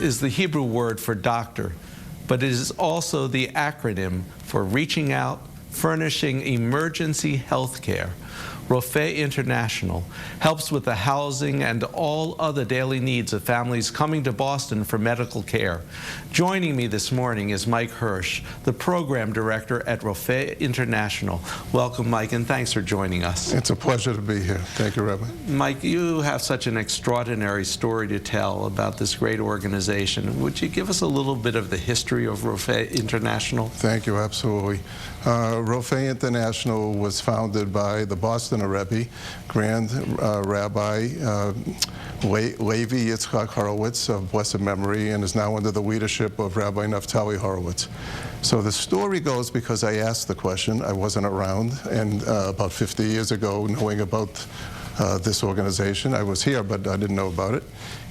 is the Hebrew word for doctor, but it is also the acronym for reaching out, furnishing emergency health care. ROFEH International helps with the housing and all other daily needs of families coming to Boston for medical care. Joining me this morning is Mike Hirsh, the program director at ROFEH International. Welcome, Mike, and thanks for joining us. It's a pleasure to be here. Thank you, Rabbi. Mike, you have such an extraordinary story to tell about this great organization. Would you give us a little bit of the history of ROFEH International? Thank you, absolutely. ROFEH International was founded by the Boston Rebbe, Grand Rabbi Levi Yitzchak Horowitz of blessed memory, and is now under the leadership of Rabbi Naftali Horowitz. So the story goes because I asked the question. I wasn't around, and about 50 years ago, knowing about this organization. I was here, but I didn't know about it.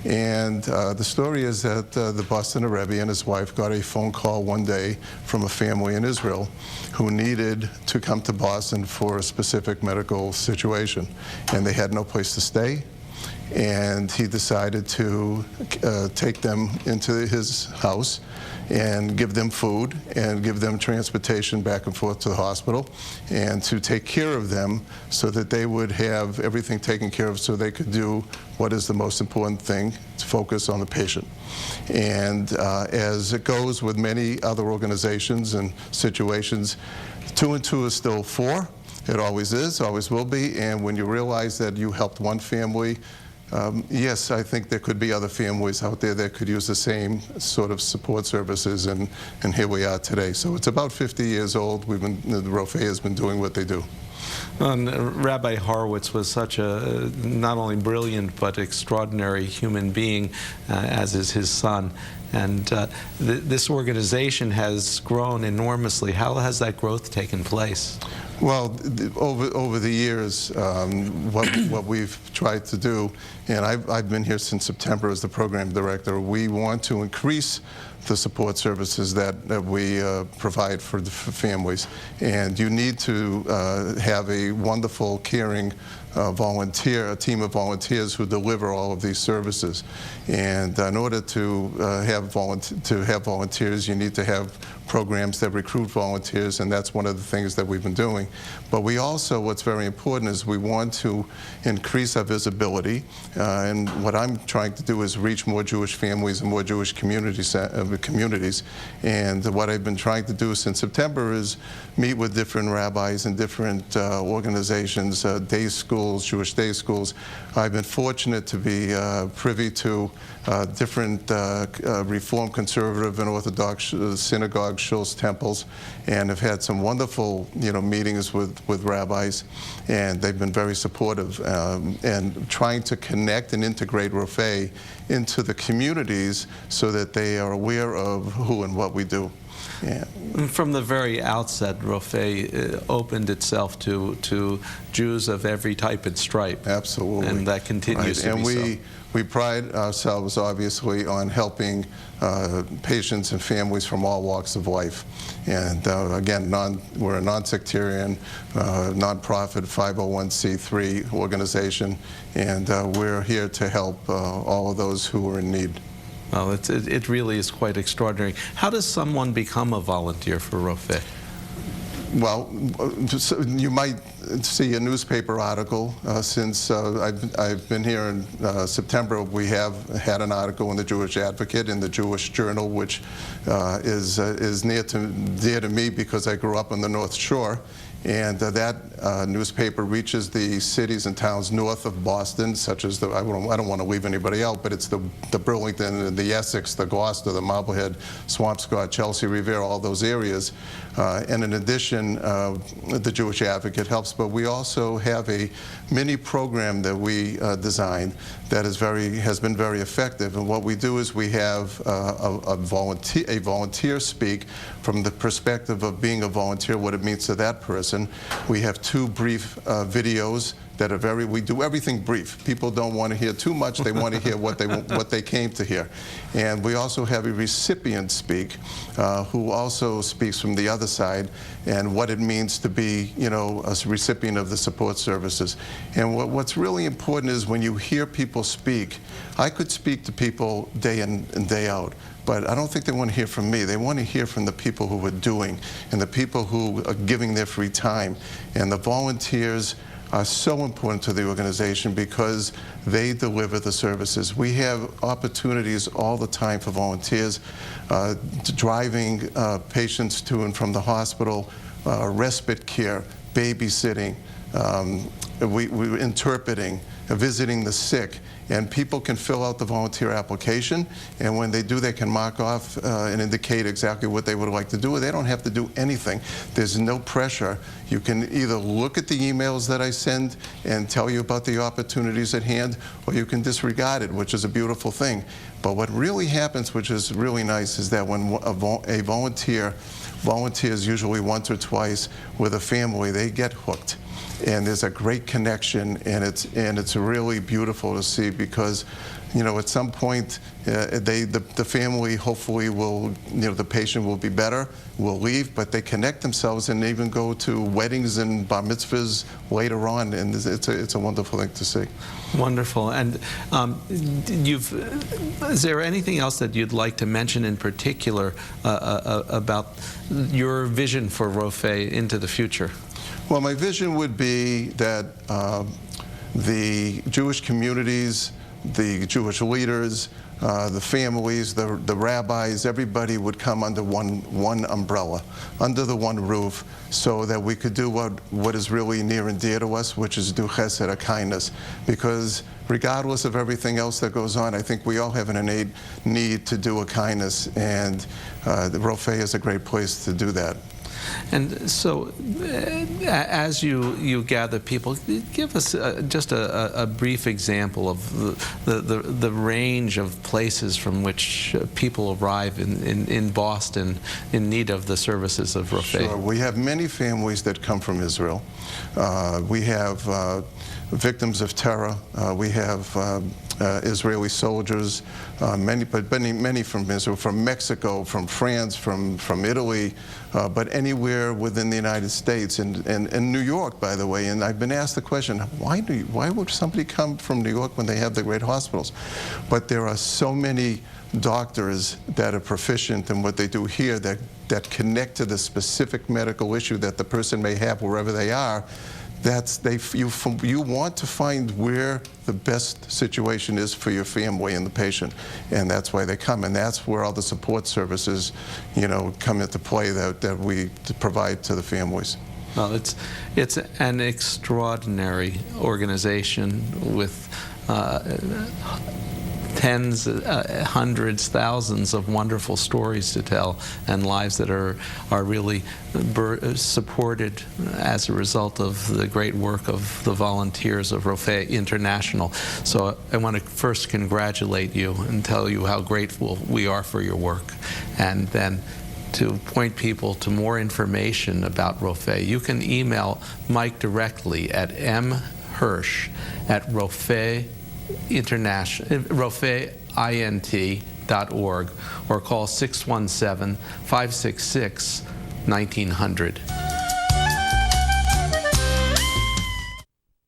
And the story is that the Boston Rebbe and his wife got a phone call one day from a family in Israel who needed to come to Boston for a specific medical situation. And they had no place to stay. And he decided to take them into his house and give them food and give them transportation back and forth to the hospital and to take care of them so that they would have everything taken care of so they could do what is the most important thing, to focus on the patient. And as it goes with many other organizations and situations, 2 and 2 is still 4. It always is, always will be. And when you realize that you helped one family, yes, I think there could be other families out there that could use the same sort of support services, and here we are today. So it's about 50 years old. The ROFEH has been doing what they do. Rabbi Horowitz was such a not only brilliant but extraordinary human being, as is his son. And this organization has grown enormously. How has that growth taken place? Well, over the years, what we've tried to do, and I've been here since September as the program director, we want to increase the support services that we provide for the families. And you need to have a wonderful, caring a team of volunteers who deliver all of these services. And in order to have volunteers, you need to have programs that recruit volunteers, and that's one of the things that we've been doing. But we also, what's very important is we want to increase our visibility, and what I'm trying to do is reach more Jewish families and more Jewish communities. And what I've been trying to do since September is meet with different rabbis and different organizations, day schools, Jewish day schools. I've been fortunate to be privy to different Reform, Conservative, and Orthodox synagogues, shuls, temples, and have had some wonderful, meetings with rabbis, and they've been very supportive and trying to connect and integrate ROFEH into the communities so that they are aware of who and what we do. Yeah. From the very outset, ROFEH opened itself to Jews of every type and stripe. Absolutely. And that continues to be so. And we pride ourselves, obviously, on helping patients and families from all walks of life. And again, we're a non-sectarian, non-profit 501c3 organization, and we're here to help all of those who are in need. Well, it really is quite extraordinary. How does someone become a volunteer for ROFEH? Well, you might see a newspaper article. Since I've been here in September, we have had an article in the Jewish Advocate, in the Jewish Journal, which is near to me because I grew up on the North Shore. And that newspaper reaches the cities and towns north of Boston, such as I don't want to leave anybody out, but it's the Burlington, the Essex, the Gloucester, the Marblehead, Swampscott, Chelsea, Revere, all those areas. And in addition, the Jewish Advocate helps, but we also have a mini program that we designed that has been very effective. And what we do is we have a volunteer speak from the perspective of being a volunteer, what it means to that person. We have 2 brief videos that are very, we do everything brief. People don't want to hear too much. They want to hear what they came to hear. And we also have a recipient speak who also speaks from the other side and what it means to be, you know, a recipient of the support services. And what's really important is when you hear people speak, I could speak to people day in and day out, but I don't think they want to hear from me. They want to hear from the people who are doing and the people who are giving their free time. And the volunteers are so important to the organization because they deliver the services. We have opportunities all the time for volunteers, driving patients to and from the hospital, respite care, babysitting, we're interpreting, visiting the sick. And people can fill out the volunteer application, and when they do, they can mark off and indicate exactly what they would like to do. They don't have to do anything. There's no pressure. You can either look at the emails that I send and tell you about the opportunities at hand, or you can disregard it, which is a beautiful thing. But what really happens, which is really nice, is that when a volunteer volunteers usually once or twice with a family, they get hooked. And there's a great connection, and it's really beautiful to see because, you know, at some point the family hopefully will, you know, the patient will be better, will leave, but they connect themselves and even go to weddings and bar mitzvahs later on, and it's a wonderful thing to see. Wonderful. And is there anything else that you'd like to mention in particular about your vision for ROFEH into the future? Well, my vision would be that the Jewish communities, the Jewish leaders, the families, the rabbis, everybody would come under one umbrella, under the one roof, so that we could do what is really near and dear to us, which is do chesed, a kindness. Because regardless of everything else that goes on, I think we all have an innate need to do a kindness, and the ROFEH is a great place to do that. And so, as you gather people, give us just a brief example of the range of places from which people arrive in Boston in need of the services of ROFEH. Sure. We have many families that come from Israel. We have victims of terror. We have Israeli soldiers, many from Israel, from Mexico, from France, from Italy, but anywhere within the United States, and New York, by the way. And I've been asked the question, why would somebody come from New York when they have the great hospitals? But there are so many doctors that are proficient in what they do here that connect to the specific medical issue that the person may have wherever they are. You want to find where the best situation is for your family and the patient, and that's why they come, and that's where all the support services, you know, come into play that we provide to the families. Well, it's an extraordinary organization with tens, hundreds, thousands of wonderful stories to tell, and lives that are really supported as a result of the great work of the volunteers of ROFEH International. So I want to first congratulate you and tell you how grateful we are for your work, and then to point people to more information about ROFEH. You can email Mike directly at mhirsh@ROFEHINT.org or call 617-566-1900.